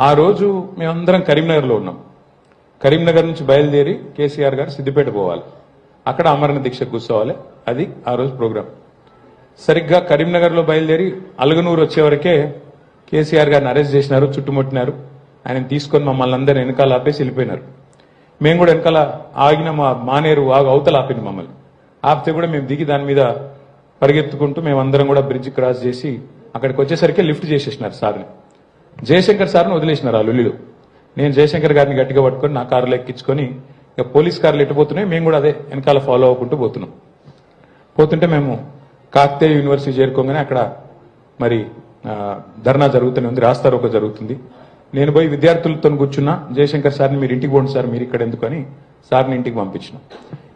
ఆ రోజు మేమందరం కరీంనగర్లో ఉన్నాం. కరీంనగర్ నుంచి బయలుదేరి కేసీఆర్ గారు సిద్దిపేట పోవాలి, అక్కడ అమరణ దీక్ష కూర్చోవాలి. అది ఆ రోజు ప్రోగ్రాం. సరిగ్గా కరీంనగర్లో బయలుదేరి అలగనూరు వచ్చే వరకే కేసీఆర్ గారిని అరెస్ట్ చేసినారు, చుట్టుముట్టినారు. ఆయన తీసుకొని మమ్మల్ని అందరూ వెనకాల ఆపేసి వెళ్ళిపోయినారు. మేము కూడా వెనకాల ఆగిన మా మానేరు అవతల ఆపింది మమ్మల్ని. ఆపితే కూడా మేము దిగి దాని మీద పరిగెత్తుకుంటూ మేమందరం కూడా బ్రిడ్జ్ క్రాస్ చేసి అక్కడికి వచ్చేసరికి లిఫ్ట్ చేసేసినారు సార్ని. జయశంకర్ సార్ని వదిలేసినారు ఆ లొల్లిలో. నేను జయశంకర్ గారిని గట్టిగా పట్టుకొని నా కారులో ఎక్కించుకొని ఇక పోలీస్ కార్లు ఎట్టిపోతున్నాయి, మేము కూడా అదే వెనకాల ఫాలో అవ్వకుంటూ పోతున్నాం. పోతుంటే మేము కాకతీయ యూనివర్సిటీ చేరుకోగానే అక్కడ మరి ధర్నా జరుగుతూనే ఉంది, రాస్తారోకో జరుగుతుంది. నేను పోయి విద్యార్థులతో కూర్చున్నా. జయశంకర్ సార్ని మీరు ఇంటికి పోండి సార్, మీరు ఇక్కడ ఎందుకని సార్ని ఇంటికి పంపించినాం.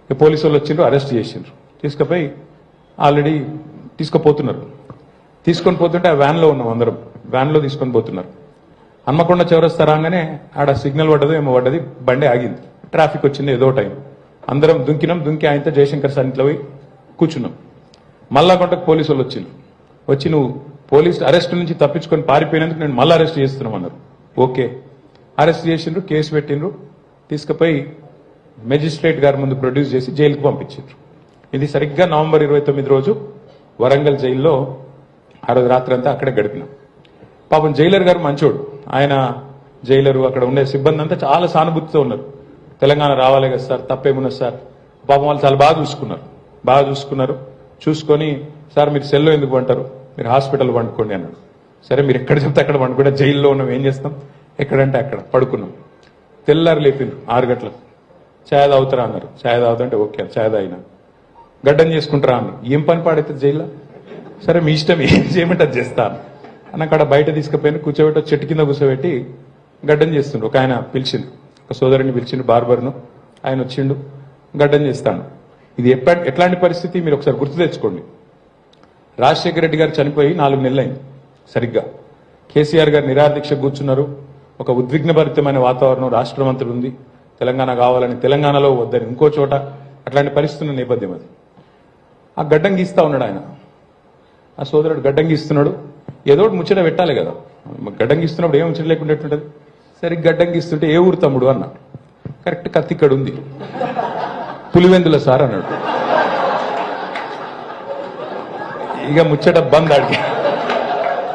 ఇక పోలీసు వాళ్ళు వచ్చిండ్రు, అరెస్ట్ చేసిండ్రు. తీసుకుపోయి ఆల్రెడీ తీసుకుపోతున్నారు. తీసుకొని పోతుంటే ఆ వ్యాన్లో ఉన్నాం అందరం, వ్యాన్లో తీసుకొని పోతున్నారు. హన్మకొండ చౌరస్తా రాగానే ఆడ సిగ్నల్ పడ్డదో ఏమో పడ్డది, బండి ఆగింది. ట్రాఫిక్ వచ్చింది ఏదో టైం. అందరం దుంకినాం. దుంకి ఆయనతో జయశంకర్ సార్ ఇంట్లో పోయి కూర్చున్నాం. మళ్ళా కొంటకు పోలీసు వాళ్ళు వచ్చిండ్రు. వచ్చి నువ్వు పోలీసు అరెస్ట్ నుంచి తప్పించుకొని పారిపోయినందుకు నేను మళ్ళీ అరెస్ట్ చేస్తున్నాం అన్నారు. ఓకే, అరెస్ట్ చేసిండ్రు, కేసు పెట్టిండ్రు. తీసుకుపోయి మెజిస్ట్రేట్ గారి ముందు ప్రొడ్యూస్ చేసి జైలుకు పంపించారు. ఇది సరిగ్గా నవంబర్ 29 రోజు వరంగల్ జైల్లో ఆ రోజు రాత్రి అంతా అక్కడే గడిపినాం. పాపం జైలర్ గారు మంచోడు. ఆయన జైలరు అక్కడ ఉండే సిబ్బంది అంతా చాలా సానుభూతితో ఉన్నారు. తెలంగాణ రావాలి కదా సార్, తప్పేమున్నది సార్. పాపం వాళ్ళు చాలా బాగా చూసుకున్నారు. చూసుకొని సార్ మీరు సెల్లో ఎందుకు పంటారు, మీరు హాస్పిటల్ పండుకోండి అన్నాడు. సరే మీరు ఎక్కడ చెప్తే అక్కడ పండుకుంటే, జైల్లో ఉన్నాం ఏం చేస్తాం, ఎక్కడంటే అక్కడ పడుకున్నాం. తెల్లారు లేపిండ్రు 6 గంటలకు. ఛాయ్ తాగుతారా అన్నారు. ఛాయ్ తాగుతుంటే ఓకే ఛాయ్ తాగినా. గడ్డం చేసుకుంటారా అన్నారు. ఏం పని పాడైతే జైల్లో, సరే మీ ఇష్టం ఏం చేయమంటే అది చేస్తాను అని అక్కడ బయట తీసుకుపోయిన కూర్చోబెట్టి చెట్టు కింద కూర్చోబెట్టి గడ్డం చేస్తుండ్రు. ఒక ఆయన పిలిచిండు, ఒక సోదరుని పిలిచిండు, బార్బర్ను. ఆయన వచ్చిండు, గడ్డం చేస్తాను. ఇది ఎట్లాంటి పరిస్థితి మీరు ఒకసారి గుర్తు తెచ్చుకోండి. రాజశేఖర రెడ్డి గారు చనిపోయి 4 నెలలైంది సరిగ్గా. కేసీఆర్ గారు నిరాదీక్ష కూర్చున్నారు. ఒక ఉద్విగ్నభరితమైన వాతావరణం రాష్ట్రం అంతా ఉంది. తెలంగాణ కావాలని, తెలంగాణలో వద్దని ఇంకో చోట అట్లాంటి పరిస్థితున్న నేపథ్యం అది. ఆ గడ్డం గీస్తా ఉన్నాడు ఆయన. ఆ సోదరుడు గడ్డం గీస్తున్నాడు. ఏదో ఒకటి ముచ్చట పెట్టాలి కదా. గడ్డం గీస్తున్నప్పుడు ఏం ముచ్చట లేకుండా ఎట్లుంటది. సరే గడ్డం గీస్తుంటే ఏ ఊరు తమ్ముడు అన్నా. కరెక్ట్ కత్తి ఇక్కడ ఉంది. పులివెందుల సార్ అన్నాడు. ఇక ముచ్చట బంద్ అడిగి